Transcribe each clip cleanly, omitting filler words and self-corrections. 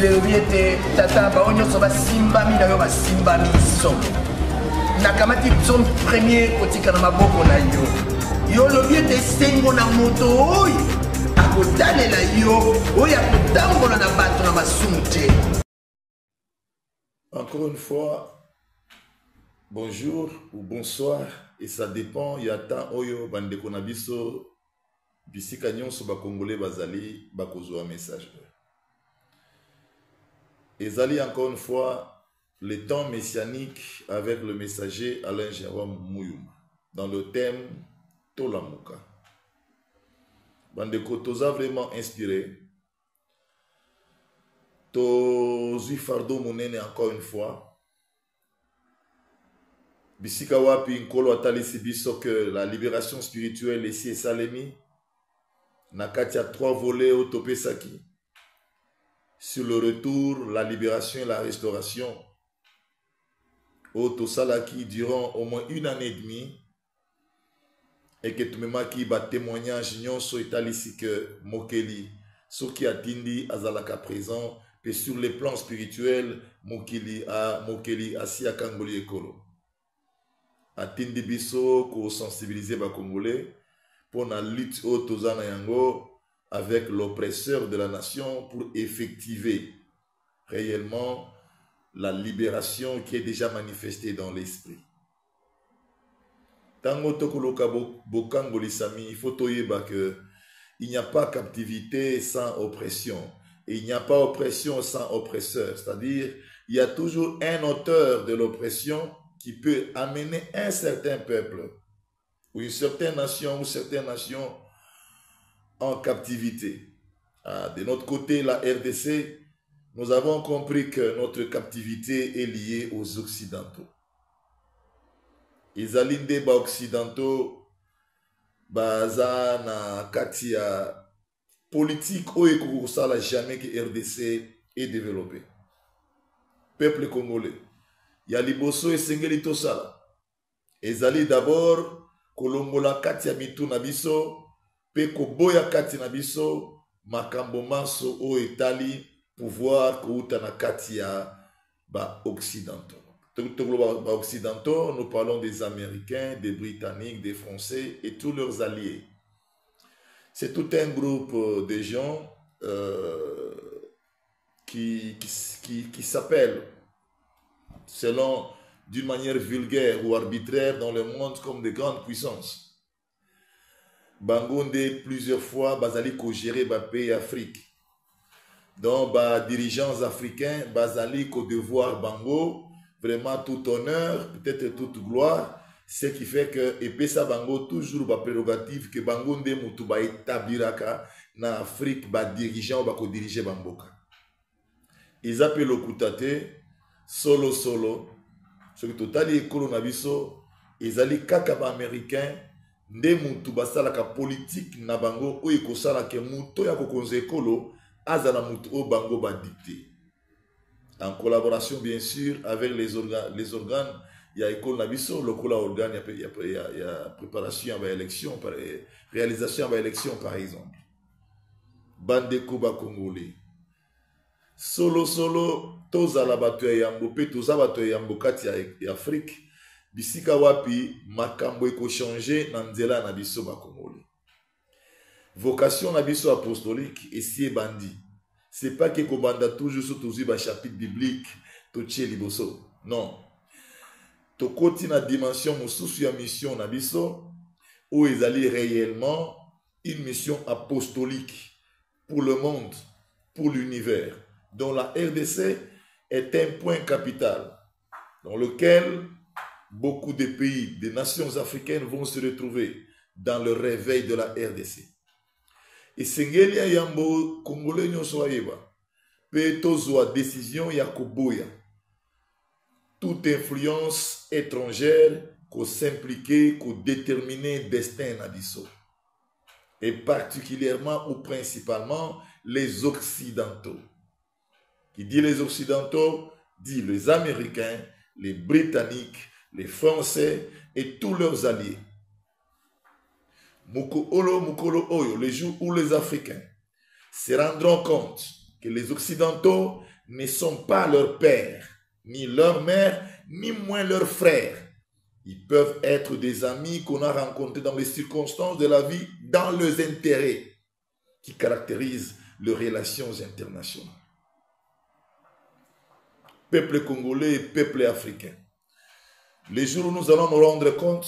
elobi ete tata bao nyonso basimbami na yo basimbami so nakamati son premier kotika na maboko na yo yo lobi ete esengo na moto oyo akotalela yo oyo akotambola na bato na masumu te. Encore une fois, bonjour ou bonsoir, et ça dépend, il y a tant oyo bandeko na biso bisika nyonso ba congolais bazali bakozwa message. Ezali encore une fois le temps messianique avec le messager Alain Jérôme Mouyouma dans le thème Tolamuka. Bandeko toza vraiment inspiré. Tozi fardo monene encore une fois. Bisika wapi nkolo atalisi biso que la libération spirituelle ici est salemi. Nakatia 3 volets au topesaki. Sur le retour, la libération et la restauration. Au Tosalaki durant au moins 1 année et demie. Et que tout le monde qui bat témoignage, nyonso etalisi que Mokeli, Soki Atindi azalaka présent, et sur les plans spirituels, Mokeli asi akangoli ekolo. Atindi biso ko sensibiliser ba Congolais pour la lutte au Tozana Yango avec l'oppresseur de la nation pour effectiver réellement la libération qui est déjà manifestée dans l'esprit. Tango tokoloka bokangoli sami, il faut toyeba que il n'y a pas captivité sans oppression. Et il n'y a pas oppression sans oppresseur. C'est-à-dire, il y a toujours un auteur de l'oppression qui peut amener un certain peuple ou une certaine nation ou certaines nations en captivité. De notre côté, la RDC, nous avons compris que notre captivité est liée aux Occidentaux. Les alindés occidentaux, baza na katia politique ou ekokosala jamais que RDC est développé. Peuple congolais, ya liboso esengeli tosala. Ezali d'abord kolongola kati ya mitu na biso, pe koboya kati na biso, makambo maso o etali pouvoir kouta na kati ya ba occidentaux. Ba occidentaux, nous parlons des Américains, des Britanniques, des Français et tous leurs alliés. C'est tout un groupe de gens qui s'appellent, selon d'une manière vulgaire ou arbitraire dans le monde comme de grandes puissances. Bangonde plusieurs fois, bazali ko gérer ba pays Afrique. Donc, ba dirigeants africains, bazali ko devoir bango, vraiment tout honneur, peut-être toute gloire. Ce qui fait que Epesa Bango toujours ba prérogative que Bango nde mutu ba établiraka na Afrique ba dirigeant ba ko diriger Bamboka. Ils appellent au kutate solo ce que totali ekolo na biso ezali kaka ba américain nde mutu basalaka politique na bango o ekosala ke mutu ya kokonza ekolo azala mutu o bango ba dicté. En collaboration bien sûr avec les organes. Il y a école nabiso, le cola organe, il y a préparation à l'élection, réalisation à l'élection par exemple. Bande Kuba Congolais. Solo, toza la bato ya yambo, pe toza bato ya yambo kati ya Afrique, bisika wapi, makambo eko changer na nzela na biso ba Congolais. Vocation na biso apostolique, et si bandi. C'est pas que kobanda toujours sur tozi ba chapitre biblique, toche liboso. Non. Tokoti na dimension mosusu ya mission na biso où ils allaient réellement une mission apostolique pour le monde, pour l'univers, dont la RDC est un point capital dans lequel beaucoup de pays, des nations africaines vont se retrouver dans le réveil de la RDC. Et Sengelia Yambo Congolais nyonso ayeba pe tozwa décision ya koboya toute influence étrangère qu'on s'impliquer, qu'on déterminer destin na biso. Et particulièrement ou principalement les Occidentaux. Qui dit les Occidentaux, dit les Américains, les Britanniques, les Français et tous leurs alliés. Mukolo Oyo, les jours où les Africains se rendront compte que les Occidentaux ne sont pas leurs pères, ni leurs mères, ni moins leurs frères. Ils peuvent être des amis qu'on a rencontrés dans les circonstances de la vie, dans leurs intérêts qui caractérisent leurs relations internationales. Peuple congolais et peuple africain. Les jours où nous allons nous rendre compte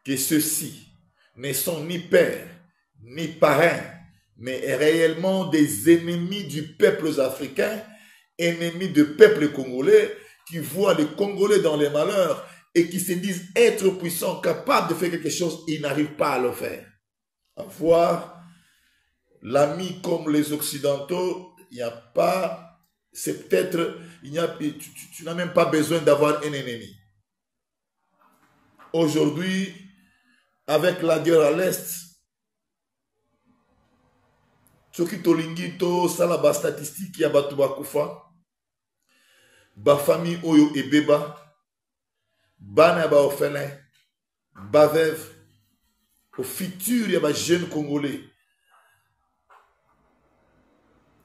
que ceux-ci ne sont ni pères, ni parrains, mais réellement des ennemis du peuple africain, ennemis du peuple congolais, qui voient les Congolais dans les malheurs et qui se disent être puissants, capables de faire quelque chose, ils n'arrivent pas à le faire. Avoir l'ami comme les Occidentaux, il n'y a pas, c'est peut-être, tu n'as même pas besoin d'avoir un ennemi. Aujourd'hui, avec la guerre à l'Est, soki tolingi to sala ba statistique ya batu bakufa, ba famille oyo ebeba, bana ba orphelin, ba veuve, au futur ya ba jeunes congolais.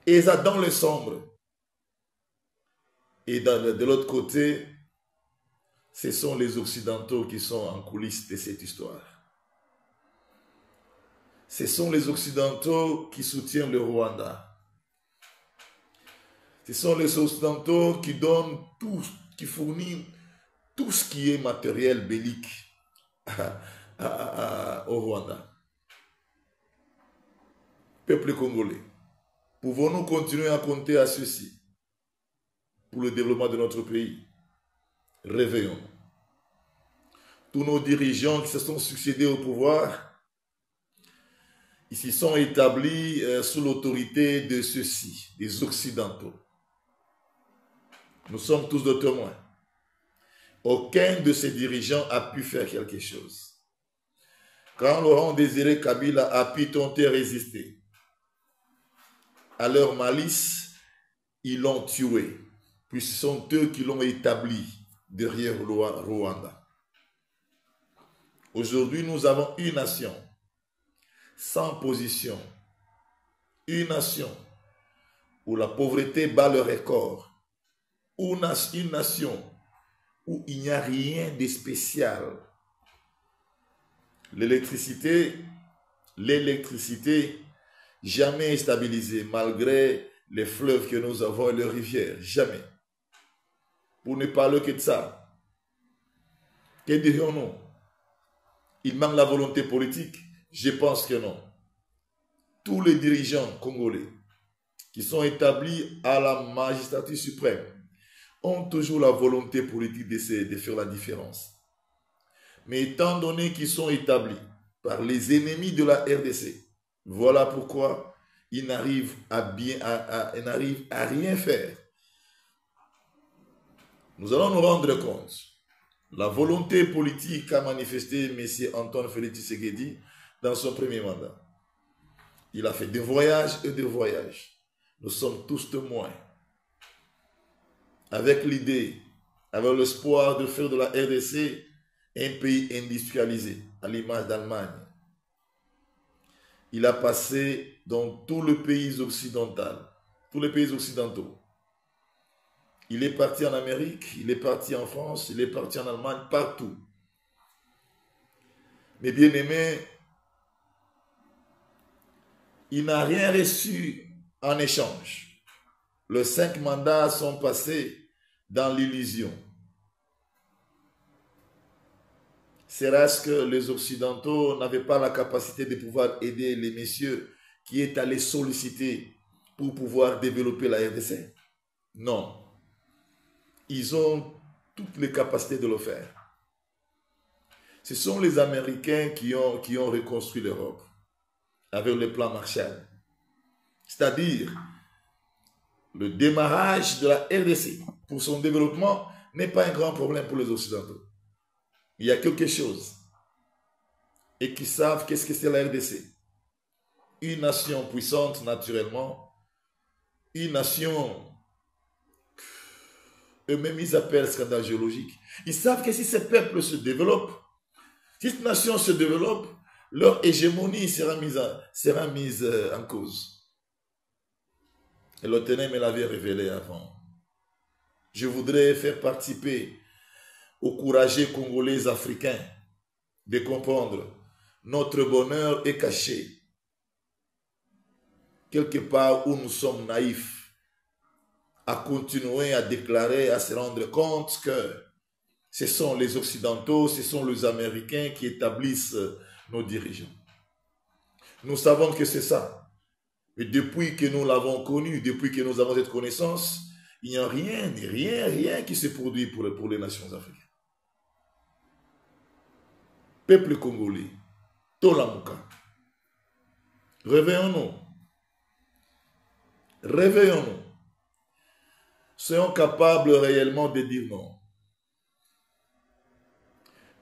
Et ça dans le sombre. Et de l'autre côté, ce sont les Occidentaux qui sont en coulisses de cette histoire. Ce sont les Occidentaux qui soutiennent le Rwanda. Ce sont les Occidentaux qui donnent tout, qui fournissent tout ce qui est matériel bellique au Rwanda. Peuple congolais, pouvons-nous continuer à compter à ceci pour le développement de notre pays? Réveillons. Tous nos dirigeants qui se sont succédés au pouvoir, ils s'y sont établis sous l'autorité de ceux-ci, des Occidentaux. Nous sommes tous des témoins. Aucun de ces dirigeants a pu faire quelque chose. Quand Laurent Désiré Kabila a pu tenter résister à leur malice, ils l'ont tué, puis ce sont eux qui l'ont établi derrière Rwanda. Aujourd'hui, nous avons une nation sans position, une nation où la pauvreté bat le record, une nation où il n'y a rien de spécial. L'électricité jamais stabilisée malgré les fleuves que nous avons et les rivières, jamais. Pour ne parler que de ça, que dirions-nous? Il manque la volonté politique? Je pense que non. Tous les dirigeants congolais qui sont établis à la magistrature suprême ont toujours la volonté politique de faire la différence. Mais étant donné qu'ils sont établis par les ennemis de la RDC, voilà pourquoi ils n'arrivent à rien faire. Nous allons nous rendre compte. La volonté politique qu'a manifesté M. Antoine Félix Tshisekedi dans son premier mandat. Il a fait des voyages et des voyages. Nous sommes tous témoins. Avec l'idée, avec l'espoir de faire de la RDC un pays industrialisé, à l'image d'Allemagne. Il a passé dans tous les pays occidentaux. Il est parti en Amérique, il est parti en France, il est parti en Allemagne, partout. Mais bien aimé, il n'a rien reçu en échange. Les 5 mandats sont passés dans l'illusion. Serait-ce que les Occidentaux n'avaient pas la capacité de pouvoir aider les messieurs qui est allé solliciter pour pouvoir développer la RDC? Non. Ils ont toutes les capacités de le faire. Ce sont les Américains qui ont reconstruit l'Europe avec le plan Marshall. C'est-à-dire, le démarrage de la RDC pour son développement n'est pas un grand problème pour les Occidentaux. Il y a quelque chose. Et qui savent qu'est-ce que c'est la RDC. Une nation puissante naturellement. Une nation, eux-mêmes ils appellent scandale géologique. Ils savent que si ces peuples se développent, si cette nation se développe, leur hégémonie sera mise en cause. Et l'Éternel me l'avait révélé avant. Je voudrais faire participer aux courageux Congolais africains de comprendre notre bonheur est caché quelque part où nous sommes naïfs à continuer à déclarer, à se rendre compte que ce sont les Occidentaux, ce sont les Américains qui établissent nos dirigeants. Nous savons que c'est ça. Et depuis que nous l'avons connu, depuis que nous avons cette connaissance, il n'y a rien qui se produit pour les nations africaines. Peuple congolais, Tolamuka, réveillons-nous. Réveillons-nous. Soyons capables réellement de dire non.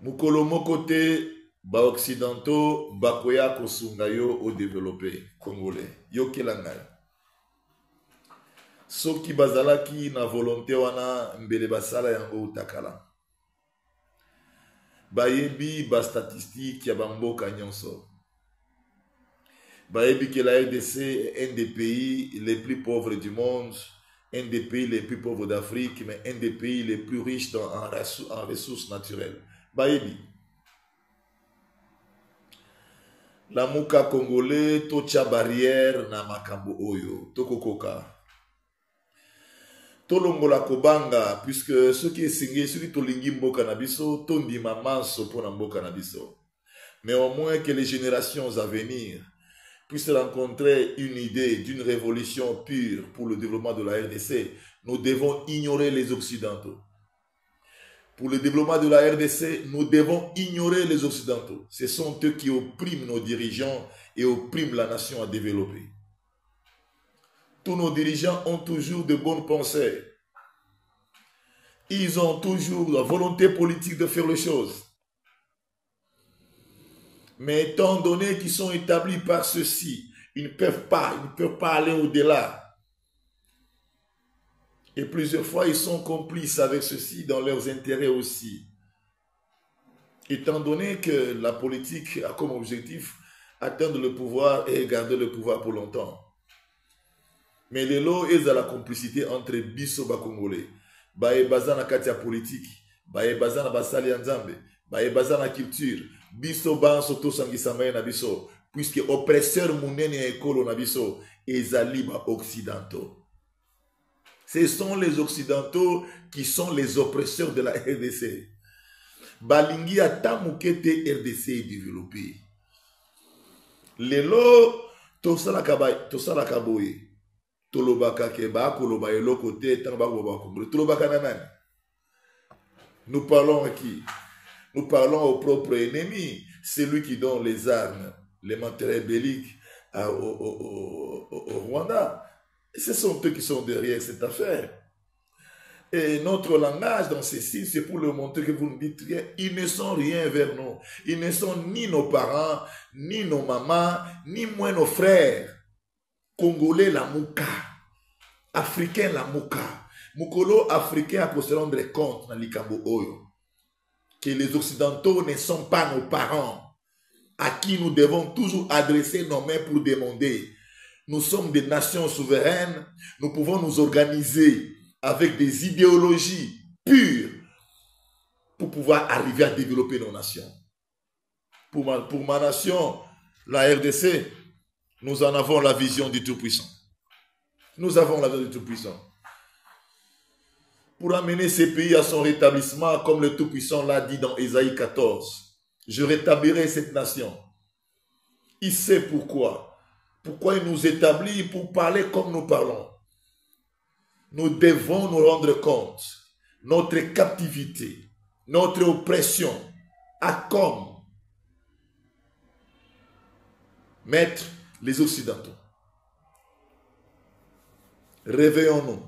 Mukolo mokote ba occidentaux bakoya kosungayo au développé congolais. Yo kelangai. Soki bazalaki na volonté wana mbele basala yango utakala. Bayebi ba statistique ya bamboka nyonso. Bayebi que la RDC est un des pays les plus pauvres du monde, un des pays les plus pauvres d'Afrique, mais un des pays les plus riches en ressources naturelles. Bayebi. La muka congolais, tocha barrière na makambo oyo, tokokoka. Tolongola kobanga, puisque ceux qui singé, ceux qui tolingi mboka na biso, tondi mamanso pour na mboka na biso. Mais au moins que les générations à venir puissent rencontrer une idée d'une révolution pure pour le développement de la RDC, nous devons ignorer les Occidentaux. Pour le développement de la RDC, nous devons ignorer les Occidentaux. Ce sont eux qui oppriment nos dirigeants et oppriment la nation à développer. Tous nos dirigeants ont toujours de bonnes pensées. Ils ont toujours la volonté politique de faire les choses. Mais étant donné qu'ils sont établis par ceci, ils ne peuvent pas aller au-delà. Et plusieurs fois, ils sont complices avec ceci dans leurs intérêts aussi. Étant donné que la politique a comme objectif atteindre le pouvoir et garder le pouvoir pour longtemps. Mais les lots est à la complicité entre biso ba Congolais. Bae bazana katia politique, bae bazana basali nzambe, bae bazana culture. Biso ban soto sangisamaye na biso, puisque oppresseur munene ekolo na biso ezali ba occidentaux. Ce sont les occidentaux qui sont les oppresseurs de la RDC. Balingi atamukete RDC développé. Lelo tosala kaboye. Tolobaka keba koloba eloko te tanga ba Congolais. Tolobaka nanani. Nous parlons à qui? Nous parlons au propre ennemi, celui qui donne les armes, les matériels belliques au Rwanda. Et ce sont eux qui sont derrière cette affaire. Et notre langage dans ceci, c'est pour leur montrer que vous ne dites rien. Ils ne sont rien vers nous. Ils ne sont ni nos parents, ni nos mamans, ni moins nos frères. Congolais la mouka. Africain la mouka. Mukolo africain a se rendre compte dans l'Ikambo Oyo que les Occidentaux ne sont pas nos parents à qui nous devons toujours adresser nos mains pour demander. Nous sommes des nations souveraines, nous pouvons nous organiser avec des idéologies pures pour pouvoir arriver à développer nos nations. Pour ma nation, la RDC, nous en avons la vision du Tout-Puissant. Nous avons la vision du Tout-Puissant. Pour amener ces pays à son rétablissement, comme le Tout-Puissant l'a dit dans Ésaïe 14. Je rétablirai cette nation. Il sait pourquoi. Pourquoi il nous établit pour parler comme nous parlons. Nous devons nous rendre compte. Notre captivité, notre oppression a comme maître les Occidentaux. Réveillons-nous.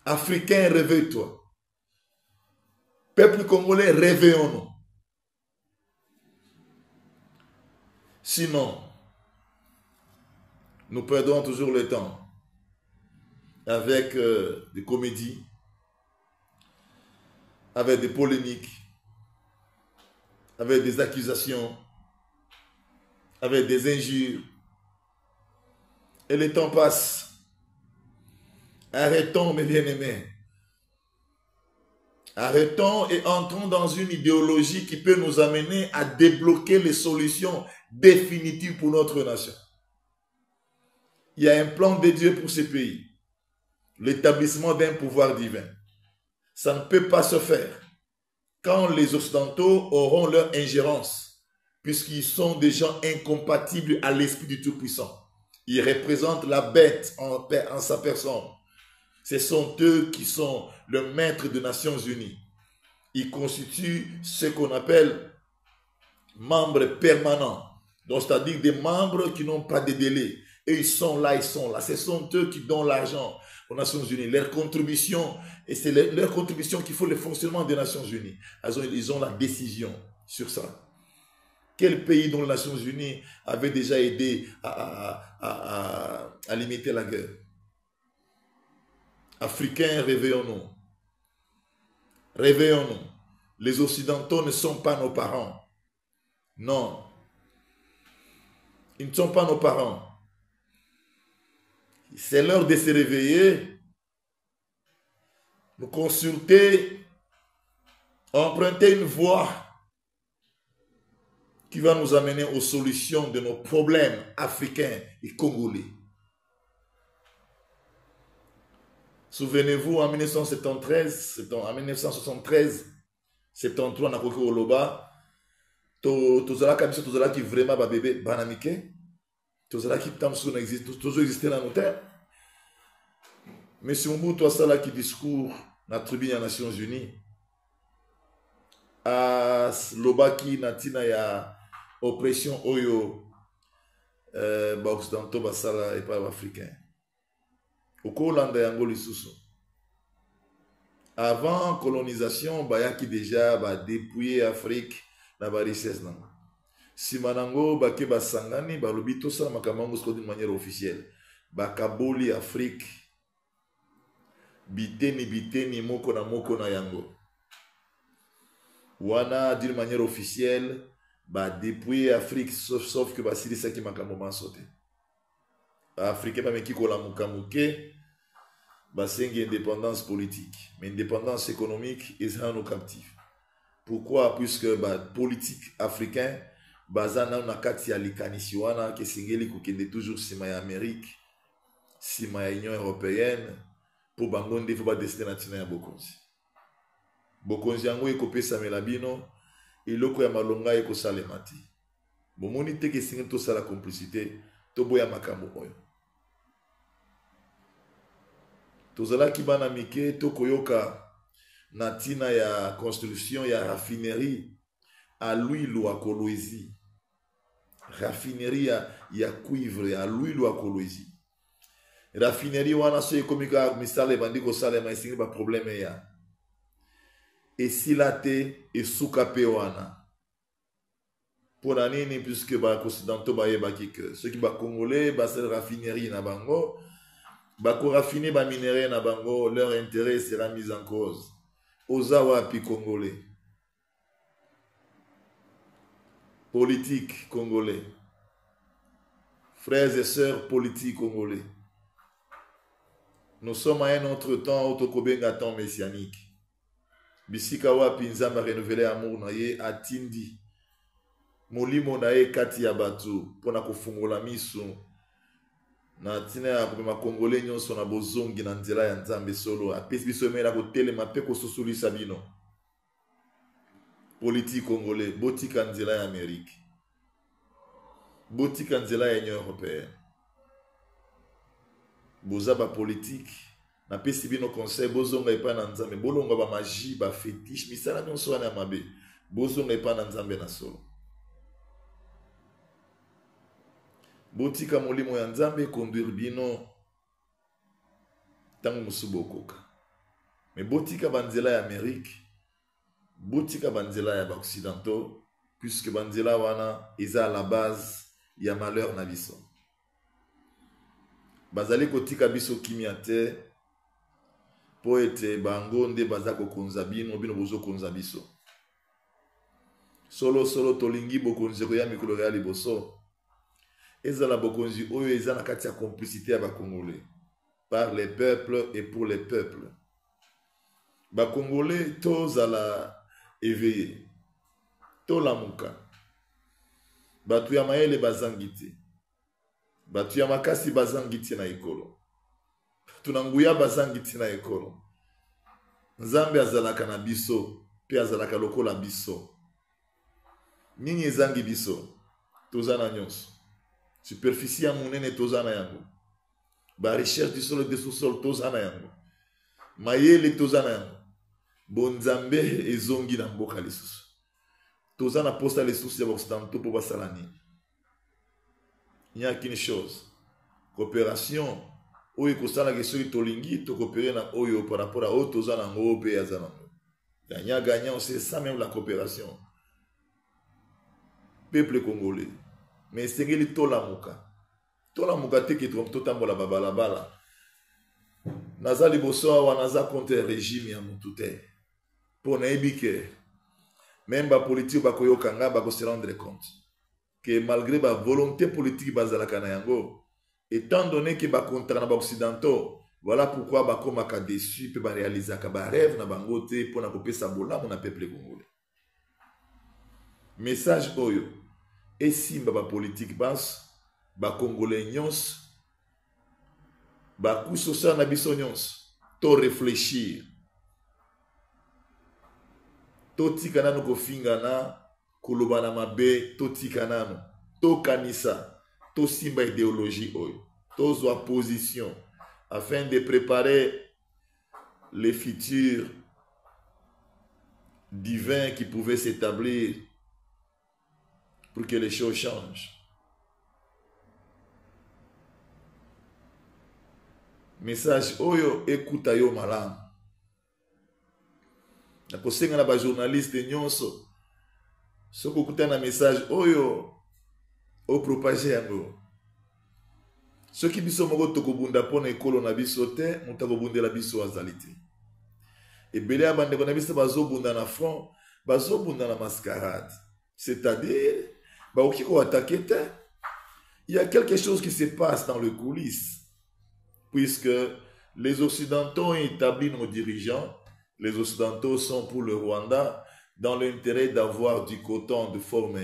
Africains, réveille-toi. Peuple congolais, réveillons-nous. Sinon, nous perdons toujours le temps avec des comédies, avec des polémiques, avec des accusations, avec des injures. Et le temps passe. Arrêtons, mes bien-aimés. Arrêtons et entrons dans une idéologie qui peut nous amener à débloquer les solutions définitives pour notre nation. Il y a un plan de Dieu pour ce pays. L'établissement d'un pouvoir divin. Ça ne peut pas se faire quand les Occidentaux auront leur ingérence, puisqu'ils sont des gens incompatibles à l'esprit du Tout-Puissant. Ils représentent la bête en sa personne. Ce sont eux qui sont le maître des Nations Unies. Ils constituent ce qu'on appelle membres permanents. Donc, c'est-à-dire des membres qui n'ont pas de délai. Et ils sont là, ils sont là. Ce sont eux qui donnent l'argent aux Nations Unies. Leur contribution, et c'est leur contribution qui fait le fonctionnement des Nations Unies. Ils ont la décision sur ça. Quel pays dont les Nations Unies avaient déjà aidé à limiter la guerre? Africains, réveillons-nous. Réveillons-nous. Les Occidentaux ne sont pas nos parents. Non. Ils ne sont pas nos parents. C'est l'heure de se réveiller, nous consulter, emprunter une voie qui va nous amener aux solutions de nos problèmes africains et congolais. Souvenez-vous, en 1973, 73, na koki oloba, tozalaki biso tozalaki vraiment ba bébé banamike, tozalaki tamso na existe, toujours existé dans nos terres. Mais si Mobutu asalaki discours na tribune des Nations Unies, a lobaki na tina ya oppression oyo ba occidentaux basala et pas africain. Au Kolanda yango lisusu. Avant colonisation, bayaki déjà ba dépouiller Afrique na ba richesse nango. Simanango bake basangani balobi tosala makambo ngo d'une manière officielle. Bakaboli Afrique. Biteni moko na yango. Wana d'une manière officielle ba dépouiller Afrique sauf que basilisa ki makambo mansote. Africain pas meki kola mukamuke basengi indépendance politique mais indépendance économique ils sont nos captifs. Pourquoi? Puisque politique africain bazana na kati ya likanisi wana ke singeli kokende toujours sima ya Amérique sima ya Union européenne pour bangonde faut pas destiner national ya bokonzi. Bokonzi yango ekopesa melabino iloko ya malonga ekosalemati. Bomoni te ke singi to sala complicité to boya makambo oyo. Tozalaki bana mike to koyoka na tina ya construction ya raffinerie à l'huile ou à Kolwezi. Raffinerie ya cuivre à l'huile ou à Kolwezi. Raffinerie wana so ekomika misale bandiko sale ma isingi ba problème ya. Et si la te esuka pe wana. Pour nini puisque ba occidentaux ba yebaki que ceux qui ba congolais ba sel raffinerie na bango ba ko raffiner ba minerai na bango leur intérêt sera mis en cause. Ozawa pi congolais. Politique congolais. Frères et sœurs politiques congolais. Nous sommes à un autre temps autokobenga temps messianique. Bisika wapi nzamba renouveler amour na ye atindi. Molimo na ye kati ya batu pona kofungola miso na tina ya kopema congolais nyonso na bozongi na nzela ya nzambe solo apesi biso emela kotelema pe kososolisa bino. Politique congolais botika nzela ya Amérique, botika nzela ya Union européenne, bozaba politique na pesi bino conseil bozonga epa na nzambe bolonga ba magie ba fétiche misala nyonso wana ya mabe bozonga epa na nzambe na solo. Botika molimo ya nzambe conduire bino tango musubo okoka. Mais botika banzela ya Amérique, botika banzela ya occidentaux, puisque banzela wana eza la base ya malheur na biso. Bazali kotika biso kimia te po ete bango nde baza kokonza bino bino bozo konza biso. Solo tolingi bokonzi koya mikolo ya liboso. Ezala bokonzi oyo eza na kati ya complicité ya ba Congolais. par les peuples et pour les peuples. Ba Congolais, tous à la éveillé. Tous la mouka. Batu ya maele bazangiti. Batu ya makasi bazangiti na ekolo. Tunanguya bazangiti na ekolo. Nzambe azalaka na biso, pe azalaka lokola biso. Nini ezangi biso, tozana nyonso. Superficie ya munene tozana yango. Ba recherche du sol et des sous-sols tozana yango. Mayele tozana yango. Bonzambe ezongi na mboka lisusu. Tozana posta lisusu ya occidentaux pour basalani. Il n'y a qu'une chose. Coopération. Oyo kosala ke soki tolingi to coopérer na oyo par rapport à oyo tozana ngo pe azana. Gagnant, c'est ça même la coopération. Peuple congolais. Mais c'est ngeli tola muka. Tola muka te ki totambola babalabala. Naza liboso awa naza contre régime ya mutu te. Po na yebi ke même ba politique ba koyokanga ba ko se rendre compte que malgré ba volonté politique bazalaka na yango, étant donné que ba contrat na ba occidentaux, voilà pourquoi ba komaka déçu pe ba réalisaka ba rêve na bango te po na kopesa bolamu na peuple congolais. Message oyo esimba ba politique bas ba congolais nyons ba kusosa na biso nyons to réfléchir. Totika nano kofingana kolobana mabe, totika nano to kanisa, to simba idéologie oyo, to zwa position afin de préparer les futurs divins qui pouvaient s'établir pour que les choses changent. Message oyo ekuta yo malamu. Na kosenga na ba journaliste nyonso. Soko kuta na message oyo o propager yango. Soki biso moko tokobunda pona ekolo na biso te, mutakobundela biso azalite. Ebele abandeko na biso bazobunda na front, bazobunda na mascarade. C'est-à-dire, ba okiko attaquer te. Il y a quelque chose qui se passe dans le coulisses. Puisque les Occidentaux ont établi nos dirigeants, les Occidentaux sont pour le Rwanda dans l'intérêt d'avoir du coton de forme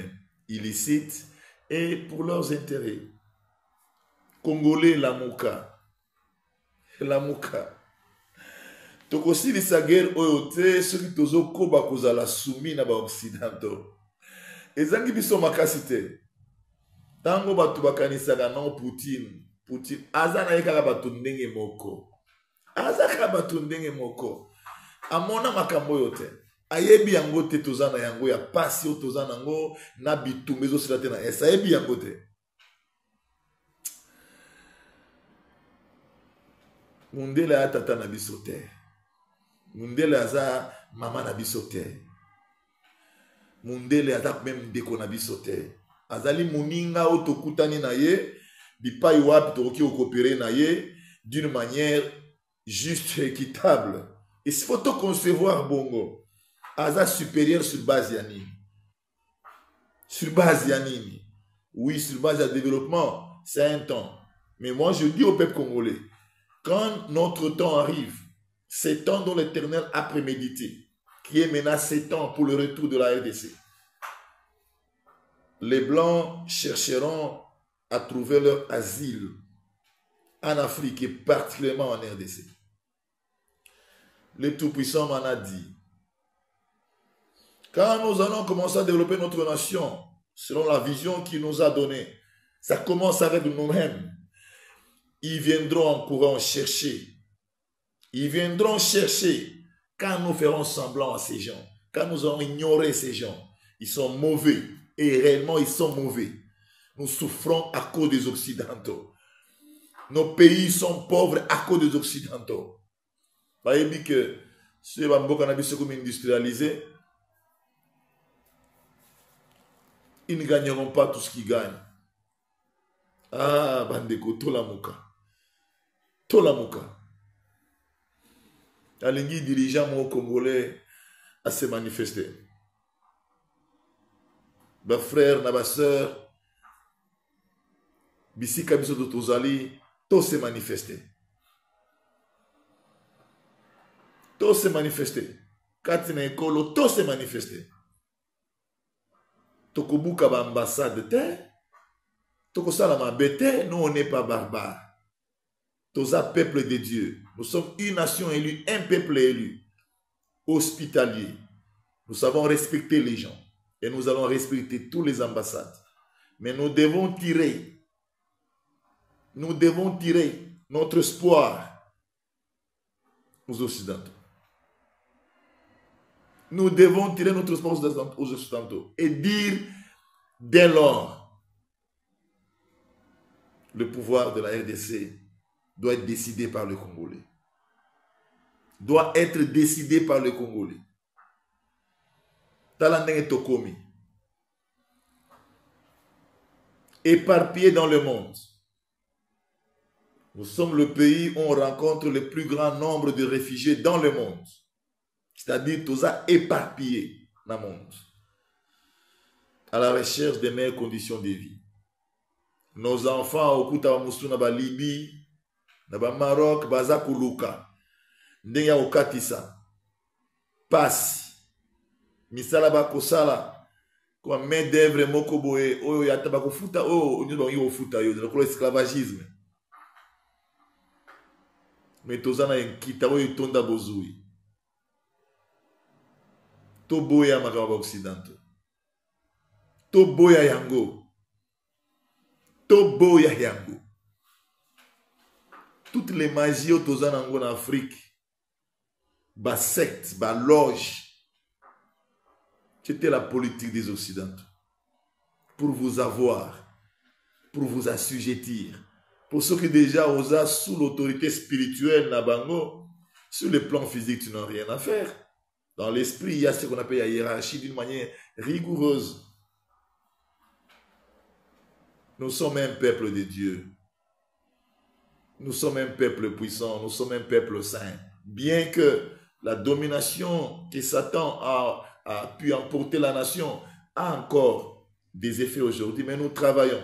illicite et pour leurs intérêts. Congolais, la mouka. La mouka. Tokosi li sa guerre oyote, ceux qui tozo koba kozala soumi na ba Occidentaux. Ezangi biso makasite. Tango batu bakanisaka non Poutine. Poutine, azana yekaka batu ndenge moko. Azaka batu ndenge moko. Amona makambo yote. Ayebi yango te tozana yango ya pasi o tozana yango na bitumbezo silate na esa. Ayebi yango te. Mundele ya tata na biso te. Mundele aza mama na biso te. Mundele aza même ndeko na biso te. Azali muninga o tokutani na ye. Bipai wapi tokoki okopere na ye d'une manière juste et équitable. Il faut tout concevoir bongo. Aza supérieur sur base yanini. Sur base yanini. Oui, sur base de développement, c'est un temps. Mais moi, je dis au peuple congolais, quand notre temps arrive, c'est temps dont l'Éternel a prémédité, qui est maintenant 7 ans pour le retour de la RDC. Les Blancs chercheront à trouver leur asile en Afrique et particulièrement en RDC. Le Tout-Puissant m'en a dit, quand nous allons commencer à développer notre nation, selon la vision qu'il nous a donnée, ça commence avec nous-mêmes. Ils viendront en courant chercher. Ils viendront chercher quand nous ferons semblant à ces gens, quand nous allons ignorer ces gens. Ils sont mauvais et réellement ils sont mauvais. Nous souffrons à cause des Occidentaux. Nos pays sont pauvres à cause des Occidentaux. Vous voyez que si les cannabis sont industrialisés, ils ne gagneront pas tout ce qu'ils gagnent. Ah, bandeko, tolamuka. Tolamuka. Alingi dirigeant congolais à se manifester. Mes frères, mes sœurs, Bisika biso tozali to se manifester. Tout s'est manifesté. Katina Ekolo, tout s'est manifesté. Tokobuka ba ambassade te. Tokosala mabete, nous on n'est pas barbares. Tosa peuple de Dieu. Nous sommes une nation élue, un peuple élu. Hospitalier. Nous savons respecter les gens. Et nous allons respecter tous les ambassades. Mais nous devons tirer notre espoir aux Occidentaux. Nous devons tirer notre espoir aux Occidentaux et dire dès lors, le pouvoir de la RDC doit être décidé par le Congolais. Doit être décidé par le Congolais. Talandeng Tokomi. Éparpillé dans le monde. Nous sommes le pays où on rencontre le plus grand nombre de réfugiés dans le monde. C'est-à-dire tous éparpillés dans le monde. À la recherche des meilleures conditions de vie. Nos enfants au Kouta Moussou na Libye, na Maroc, Baza Kuluka, Ndenya Okatisa, Passi, Misala Bakosala, comme main d'œuvre Mokoboe, oh Yatabako Futa, oh Nyubangi Futa, yo, le esclavagisme. Mais Tozana Nkita, oh Tonda Bozui. Toboya Makaba Occidentaux. Toboya Yango. Toboya Yango. Toutes les magies en Afrique, bas secte, bas loge, c'était la politique des Occidentaux. Pour vous avoir, pour vous assujettir. Pour ceux qui déjà osent sous l'autorité spirituelle Nabango, sur le plan physique, tu n'as rien à faire. Dans l'esprit, il y a ce qu'on appelle la hiérarchie d'une manière rigoureuse. Nous sommes un peuple de Dieu. Nous sommes un peuple puissant, nous sommes un peuple saint. Bien que la domination que Satan a pu emporter la nation a encore des effets aujourd'hui, mais nous travaillons.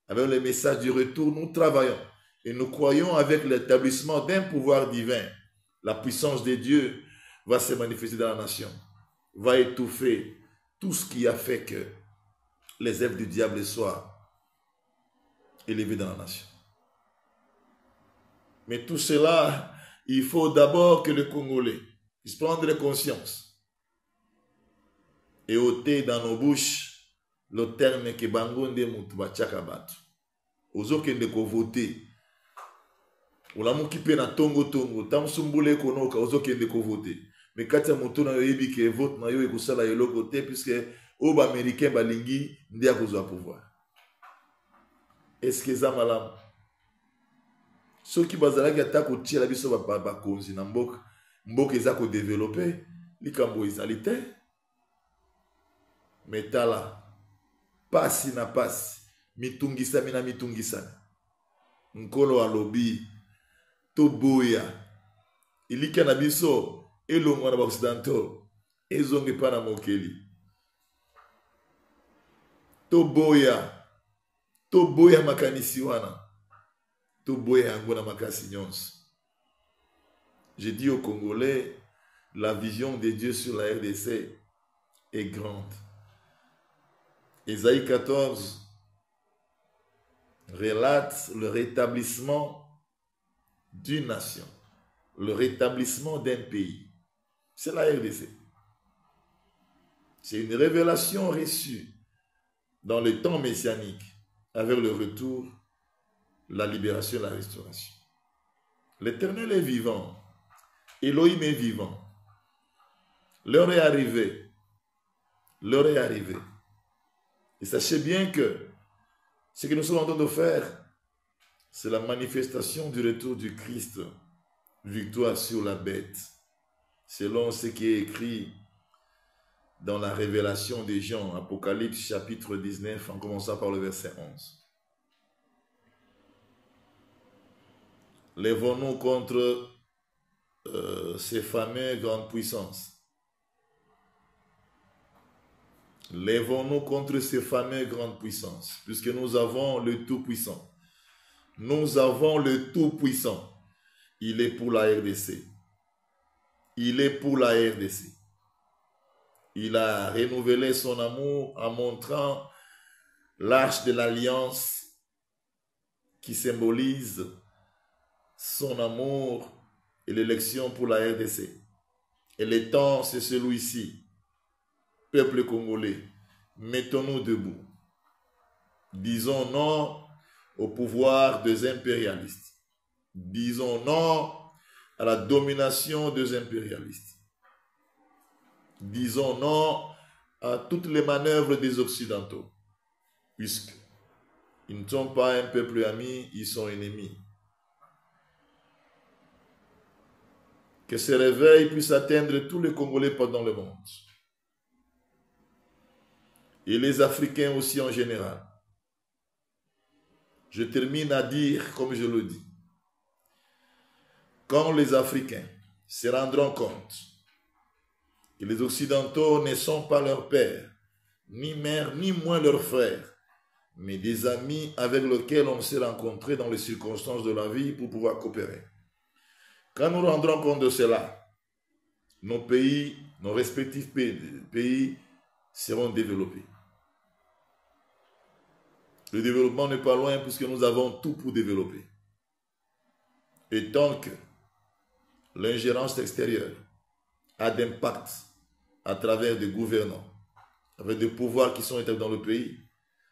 Avec le message du retour, nous travaillons. Et nous croyons avec l'établissement d'un pouvoir divin. La puissance de Dieu va se manifester dans la nation, va étouffer tout ce qui a fait que les œuvres du diable soient élevées dans la nation. Mais tout cela, il faut d'abord que le Congolais puisse prendre conscience et ôter dans nos bouches le terme que Bangonde Mutuba Tchakabat. Ozo kende ko voter. Olamu kipe na tongo tongo. Tam sumbule konoka ozo kende ko voter. Mais quand ya moto na yoyebi ke vote na yo ekosala yelo côté puisque oba américain balingi ndia kozwa pouvoir. Est-ce que ça malam? Ceux qui bazalaki atako tia la biso ba konzi na mboka. Mboka ezako développer likambo ezalité. Mais tala pasi na pasi mitungisa mina mitungisa nkolo alobi to boya ilika na biso elongo na Occidentaux ezonge pa na mokeli to boya makanisi wana to boya yango na makasi nyonso. Je dis aux Congolais, la vision de Dieu sur la RDC est grande. Ésaïe 14 relate le rétablissement d'une nation, le rétablissement d'un pays. C'est la RDC. C'est une révélation reçue dans le temps messianique avec le retour, la libération et la restauration. L'Éternel est vivant. Elohim est vivant. L'heure est arrivée. L'heure est arrivée. Et sachez bien que ce que nous sommes en train de faire, c'est la manifestation du retour du Christ, victoire sur la bête, selon ce qui est écrit dans la révélation des Jean, Apocalypse chapitre 19, en commençant par le verset 11. Lèvons-nous contre ces fameuses grandes puissances. Lèvons-nous contre ces fameuses grandes puissances, puisque nous avons le Tout-Puissant. Nous avons le Tout-Puissant. Il est pour la RDC. il est pour la RDC. Il a renouvelé son amour en montrant l'arche de l'alliance qui symbolise son amour et l'élection pour la RDC. Et le temps, c'est celui-ci. Peuple congolais, mettons-nous debout. Disons non au pouvoir des impérialistes. Disons non à la domination des impérialistes. Disons non à toutes les manœuvres des Occidentaux, puisqu'ils ne sont pas un peuple ami, ils sont ennemis. Que ce réveil puisse atteindre tous les Congolais pendant le monde. Et les Africains aussi en général. Je termine à dire, comme je le dis, quand les Africains se rendront compte que les Occidentaux ne sont pas leurs pères, ni mères, ni moins leurs frères, mais des amis avec lesquels on s'est rencontrés dans les circonstances de la vie pour pouvoir coopérer. Quand nous rendrons compte de cela, nos pays, nos respectifs pays seront développés. Le développement n'est pas loin puisque nous avons tout pour développer. Et tant que l'ingérence extérieure a d'impact à travers des gouvernants, avec des pouvoirs qui sont établis dans le pays,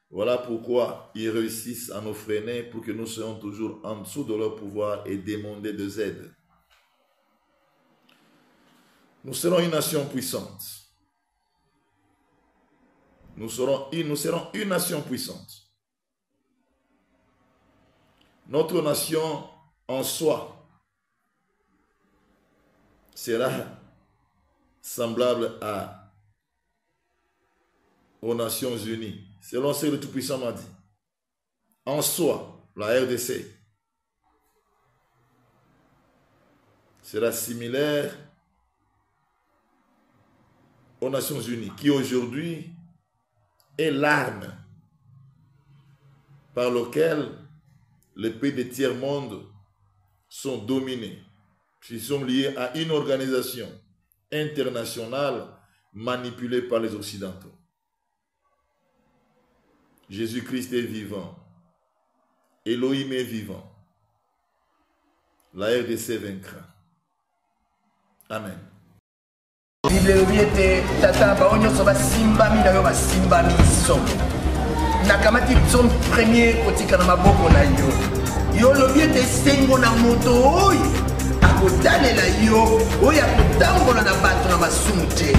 voilà pourquoi ils réussissent à nous freiner pour que nous soyons toujours en dessous de leur pouvoir et demander des aides. Nous serons une nation puissante. Nous serons une nation puissante. Notre nation en soi sera semblable aux Nations Unies, selon ce que le Tout-Puissant m'a dit. En soi, la RDC sera similaire aux Nations Unies, qui aujourd'hui est l'arme par laquelle les pays des tiers-monde sont dominés. Ils sont liés à une organisation internationale manipulée par les Occidentaux. Jésus-Christ est vivant. Elohim est vivant. La RDC vaincra. Amen. Bible ete tata bao nyonso basimbami na yo basimbami so nakamati son premier kotika na maboko na yo yo lobi ete sengo na moto oyo akotalela yo oyo akotambola na bato na masumu te.